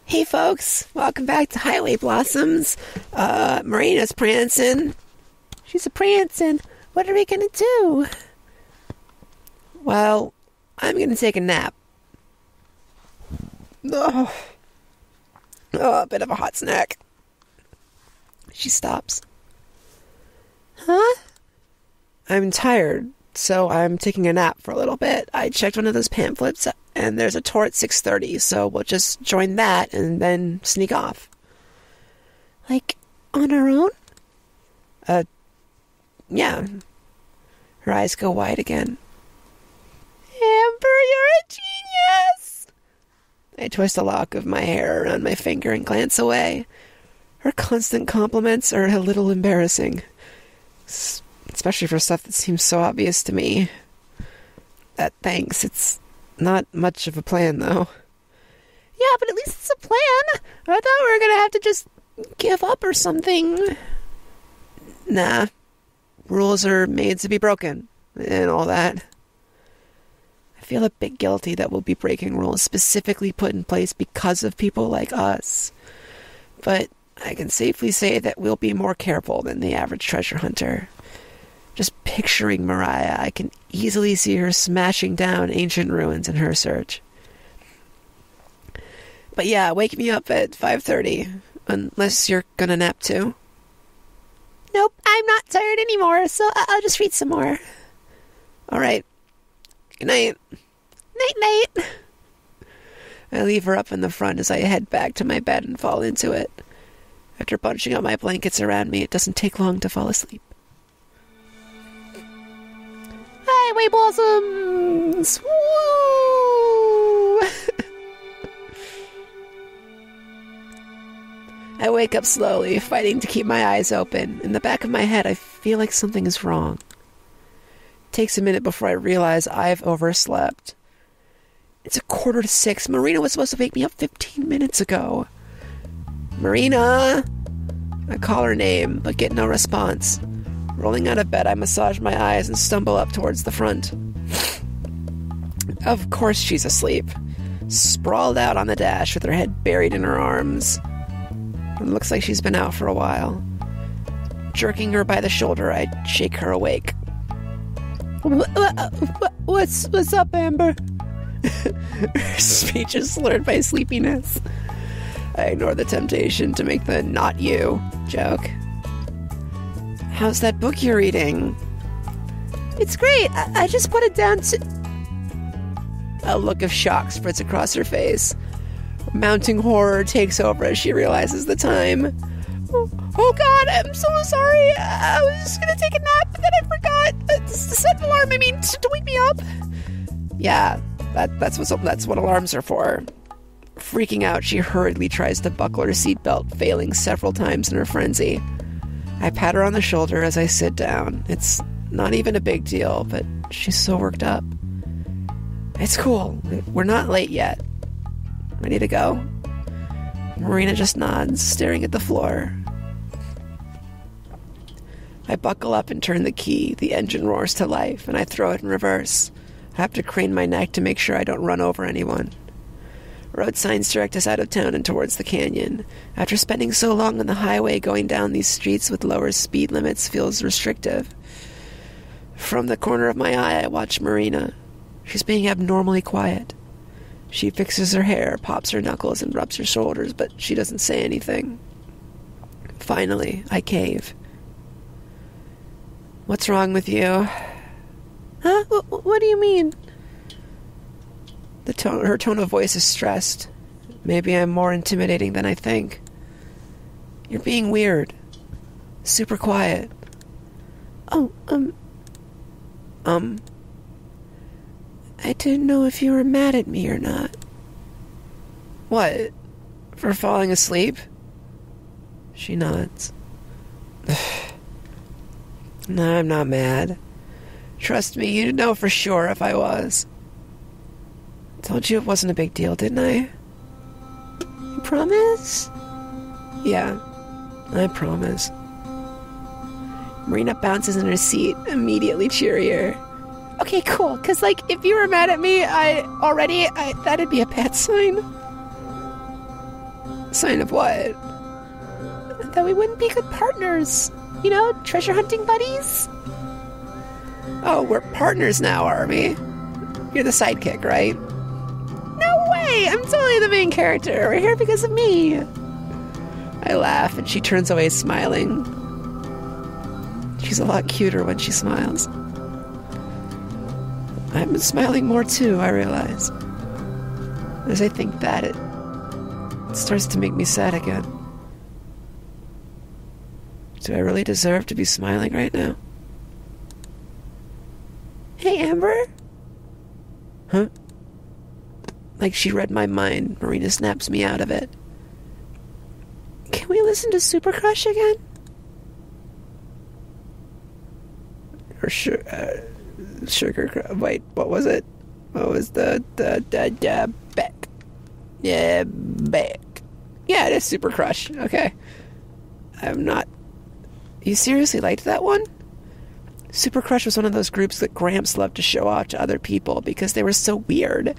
Hey folks, welcome back to Highway Blossoms. Marina's prancing. She's a prancing. What are we gonna do? Well, I'm gonna take a nap. Oh, a bit of a hot snack. She stops. Huh? I'm tired, so I'm taking a nap for a little bit. I checked one of those pamphlets, and there's a tour at 6:30, so we'll just join that and then sneak off. Like, on our own? Yeah. Her eyes go wide again. Amber, you're a genius! I twist a lock of my hair around my finger and glance away. Her constant compliments are a little embarrassing, especially for stuff that seems so obvious to me. Thanks, it's not much of a plan, though. Yeah, but at least it's a plan. I thought we were gonna have to just give up or something. Nah. Rules are made to be broken, and all that. I feel a bit guilty that we'll be breaking rules specifically put in place because of people like us. But I can safely say that we'll be more careful than the average treasure hunter. Just picturing Mariah, I can easily see her smashing down ancient ruins in her search. But yeah, wake me up at 5:30, unless you're gonna nap too. Nope, I'm not tired anymore, so I'll just read some more. Alright. Good night. Night-night. I leave her up in the front as I head back to my bed and fall into it. After bunching up my blankets around me, it doesn't take long to fall asleep. Highway Blossoms! Woo! I wake up slowly, fighting to keep my eyes open. In the back of my head, I feel like something is wrong. It takes a minute before I realize I've overslept. It's 5:45. Marina was supposed to wake me up 15 minutes ago. Marina! I call her name, but get no response. Rolling out of bed, I massage my eyes and stumble up towards the front. Of course she's asleep, sprawled out on the dash with her head buried in her arms. It looks like she's been out for a while. Jerking her by the shoulder, I shake her awake. What's up, Amber? Her speech is slurred by sleepiness. I ignore the temptation to make the "not you" joke. How's that book you're reading? It's great. I just put it down to... A look of shock spreads across her face. Mounting horror takes over as she realizes the time. Oh God, I'm so sorry. I was just gonna take a nap, but then I forgot to set an alarm. To wake me up. Yeah, that's what alarms are for. Freaking out, she hurriedly tries to buckle her seatbelt, failing several times in her frenzy. I pat her on the shoulder as I sit down. It's not even a big deal, but she's so worked up. It's cool. We're not late yet. Ready to go? Marina just nods, staring at the floor. I buckle up and turn the key. The engine roars to life, and I throw it in reverse. I have to crane my neck to make sure I don't run over anyone. Road signs direct us out of town and towards the canyon. After spending so long on the highway, going down these streets with lower speed limits feels restrictive. From the corner of my eye, I watch Marina. She's being abnormally quiet. She fixes her hair, pops her knuckles, and rubs her shoulders, but she doesn't say anything. Finally, I cave. What's wrong with you? Huh? What do you mean? Her tone of voice is stressed. Maybe I'm more intimidating than I think. You're being weird. Super quiet. Oh, I didn't know if you were mad at me or not. What? For falling asleep? She nods. No, I'm not mad. Trust me, you'd know for sure if I was. Told you it wasn't a big deal, didn't I? You promise? Yeah, I promise. Marina bounces in her seat, immediately cheerier. Okay, cool, because, if you were mad at me, that'd be a bad sign. Sign of what? That we wouldn't be good partners. Treasure hunting buddies? Oh, we're partners now, are we? You're the sidekick, right? No way! I'm totally the main character. We're here because of me. I laugh, and she turns away smiling. She's a lot cuter when she smiles. I'm smiling more too, I realize. As I think that, it starts to make me sad again. Do I really deserve to be smiling right now? Hey, Amber? Huh? Like she read my mind, Marina snaps me out of it. Can we listen to Super Crush again? Or Sugar... Wait, what was it? What was the Beck? Yeah, Beck. Yeah, it is Super Crush. Okay. I'm not... You seriously liked that one? Super Crush was one of those groups that Gramps loved to show off to other people because they were so weird.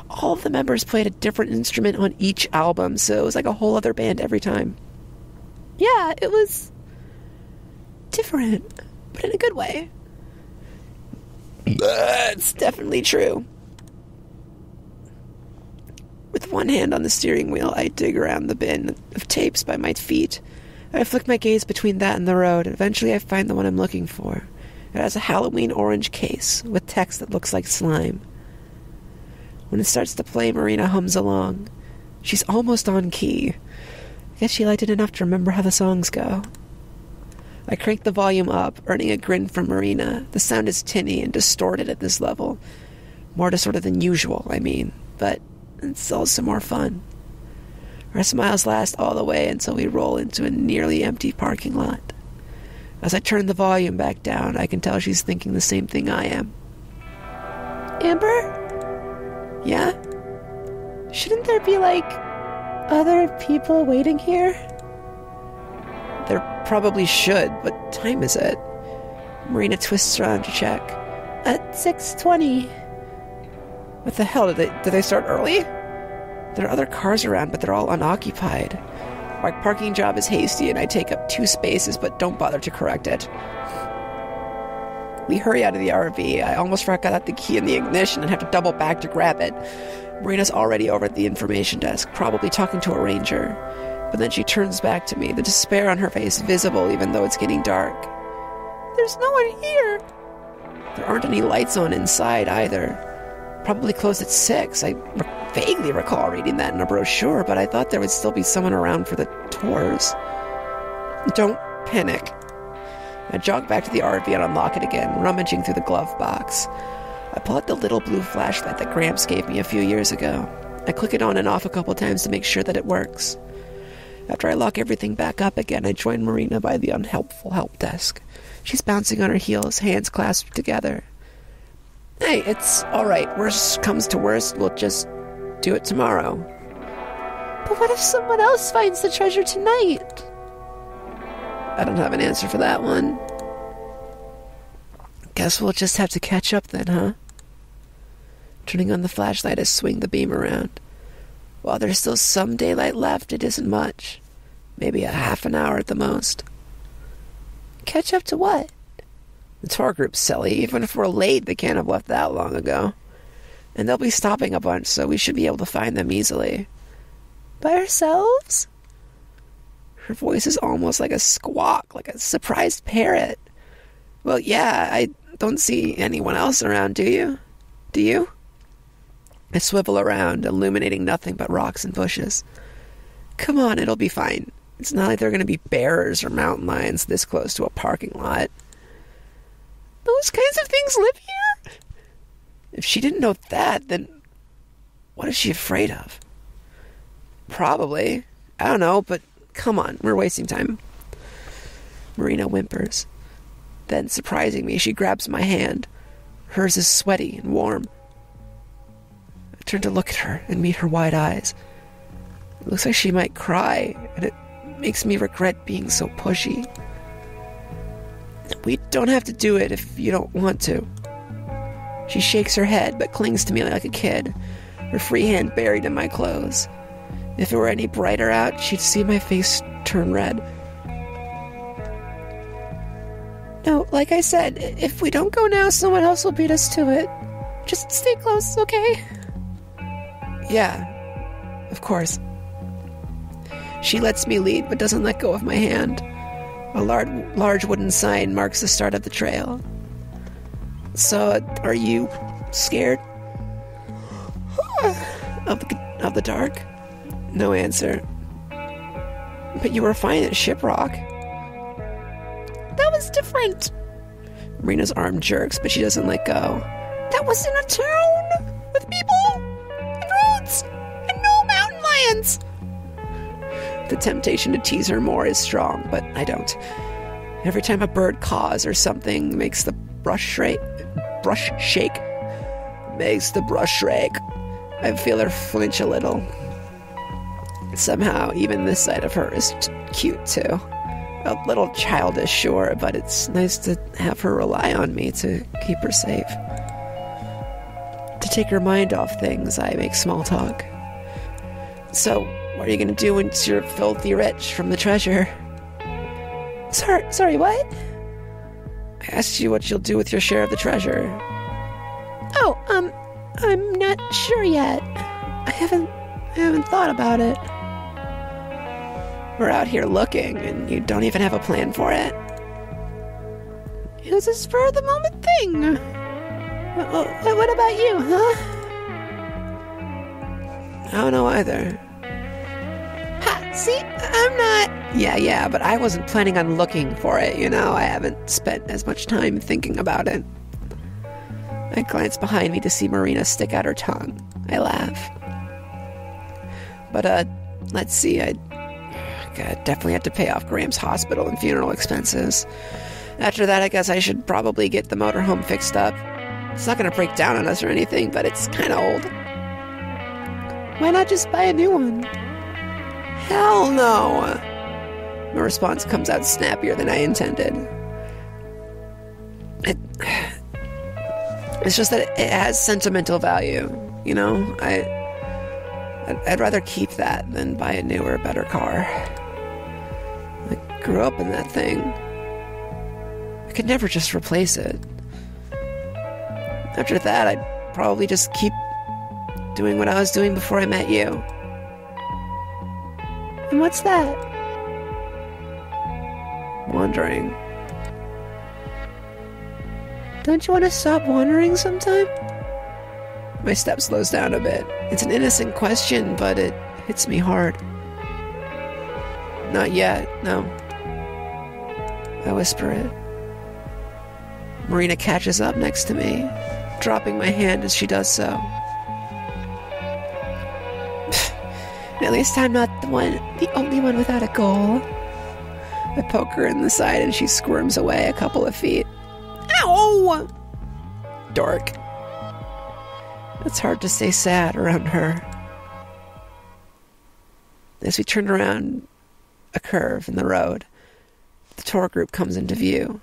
All of the members played a different instrument on each album, so it was like a whole other band every time. Yeah, it was different, but in a good way. It's definitely true. With one hand on the steering wheel, I dig around the bin of tapes by my feet. I flick my gaze between that and the road, and eventually I find the one I'm looking for. It has a Halloween orange case with text that looks like slime. When it starts to play, Marina hums along. She's almost on key. I guess she liked it enough to remember how the songs go. I crank the volume up, earning a grin from Marina. The sound is tinny and distorted at this level. More distorted than usual, I mean. But it's also more fun. Our smiles last all the way until we roll into a nearly empty parking lot. As I turn the volume back down, I can tell she's thinking the same thing I am. Amber? Yeah? Shouldn't there be, other people waiting here? There probably should. What time is it? Marina twists around to check. At 6:20. What the hell? Did they start early? There are other cars around, but they're all unoccupied. My parking job is hasty, and I take up 2 spaces, but don't bother to correct it. We hurry out of the RV. I almost forgot the key in the ignition and have to double back to grab it. Marina's already over at the information desk, probably talking to a ranger. But then she turns back to me, the despair on her face visible even though it's getting dark. There's no one here. There aren't any lights on inside either. Probably closed at 6. I vaguely recall reading that in a brochure, but I thought there would still be someone around for the tours. Don't panic. I jog back to the RV and unlock it again, rummaging through the glove box. I pull out the little blue flashlight that Gramps gave me a few years ago. I click it on and off a couple times to make sure that it works. After I lock everything back up again, I join Marina by the unhelpful help desk. She's bouncing on her heels, hands clasped together. Hey, it's alright. Worst comes to worst, we'll just do it tomorrow. But what if someone else finds the treasure tonight? I don't have an answer for that one. Guess we'll just have to catch up then, huh? Turning on the flashlight, I swing the beam around. While there's still some daylight left, it isn't much. Maybe a half an hour at the most. Catch up to what? The tour group's silly. Even if we're late, they can't have left that long ago. And they'll be stopping a bunch, so we should be able to find them easily. By ourselves? Her voice is almost like a squawk, like a surprised parrot. Well, yeah, I don't see anyone else around, do you? Do you? I swivel around, illuminating nothing but rocks and bushes. Come on, it'll be fine. It's not like there are going to be bears or mountain lions this close to a parking lot. Those kinds of things live here? If she didn't know that, then what is she afraid of? Probably. I don't know, but come on, we're wasting time. Marina whimpers. Then, surprising me, she grabs my hand. Hers is sweaty and warm. I turn to look at her and meet her wide eyes. It looks like she might cry, and it makes me regret being so pushy. We don't have to do it if you don't want to. She shakes her head, but clings to me like a kid, her free hand buried in my clothes. If it were any brighter out, she'd see my face turn red. No, like I said, if we don't go now, someone else will beat us to it. Just stay close, okay? Yeah, of course. She lets me lead, but doesn't let go of my hand. A large wooden sign marks the start of the trail. So, are you scared? of the dark? No answer. But you were fine at Shiprock. That was different. Marina's arm jerks, but she doesn't let go. That was in a town with people and roads and no mountain lions. The temptation to tease her more is strong, but I don't. Every time a bird caws or something makes the brush shake, I feel her flinch a little. Somehow, even this side of her is cute too. A little childish, sure, but it's nice to have her rely on me to keep her safe. To take her mind off things, I make small talk. So, what are you going to do once you're filthy rich from the treasure? Sorry, what? I asked you what you'll do with your share of the treasure. Oh, I'm not sure yet. I haven't thought about it. We're out here looking, and you don't even have a plan for it. It was a spur-of-the-moment thing. What about you, huh? I don't know either. Ha! See? I'm not... Yeah, but I wasn't planning on looking for it, you know? I haven't spent as much time thinking about it. I glance behind me to see Marina stick out her tongue. I laugh. But, let's see, I definitely had to pay off Graham's hospital and funeral expenses. After that, I guess I should probably get the motorhome fixed up. It's not going to break down on us or anything, but it's kind of old. Why not just buy a new one? Hell no! My response comes out snappier than I intended. It's just that it has sentimental value, you know? I'd rather keep that than buy a newer, better car. I grew up in that thing. I could never just replace it. After that, I'd probably just keep doing what I was doing before I met you. And what's that? Wandering. Don't you want to stop wandering sometime? My step slows down a bit. It's an innocent question, but it hits me hard. Not yet, no. I whisper it. Marina catches up next to me, dropping my hand as she does so. At least I'm not the only one without a goal. I poke her in the side and she squirms away a couple of feet. Ow! Dork. It's hard to stay sad around her. As we turn around a curve in the road, the tour group comes into view.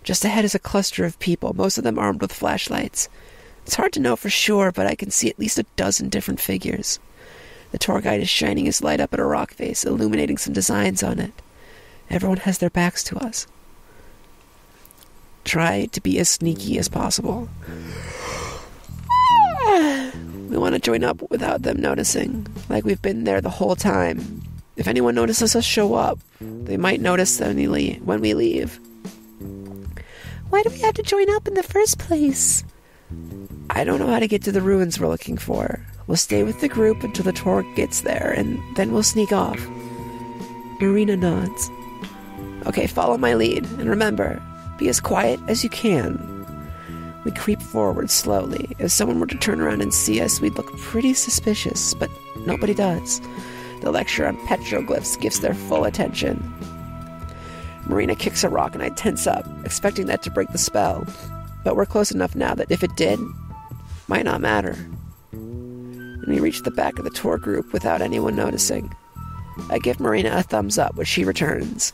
Just ahead is a cluster of people, most of them armed with flashlights. It's hard to know for sure, but I can see at least a dozen different figures. The tour guide is shining his light up at a rock face, illuminating some designs on it. Everyone has their backs to us. Try to be as sneaky as possible. We want to join up without them noticing, like we've been there the whole time. If anyone notices us show up, they might notice when we leave. Why do we have to join up in the first place? I don't know how to get to the ruins we're looking for. We'll stay with the group until the tour gets there, and then we'll sneak off. Marina nods. Okay, follow my lead, and remember, be as quiet as you can. We creep forward slowly. If someone were to turn around and see us, we'd look pretty suspicious, but nobody does. The lecture on petroglyphs gives their full attention. Marina kicks a rock and I tense up, expecting that to break the spell. But we're close enough now that if it did, might not matter. And we reach the back of the tour group without anyone noticing. I give Marina a thumbs up, which she returns.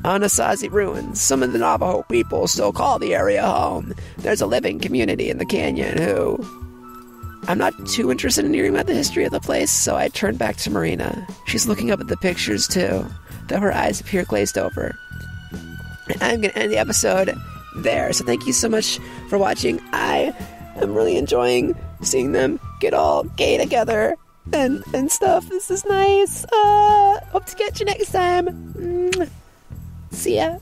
Anasazi Ruins. Some of the Navajo people still call the area home. There's a living community in the canyon who... I'm not too interested in hearing about the history of the place, so I turn back to Marina. She's looking up at the pictures too, though her eyes appear glazed over. And I'm going to end the episode there. So thank you so much for watching. I am really enjoying seeing them get all gay together and stuff. This is nice. Hope to catch you next time. See ya.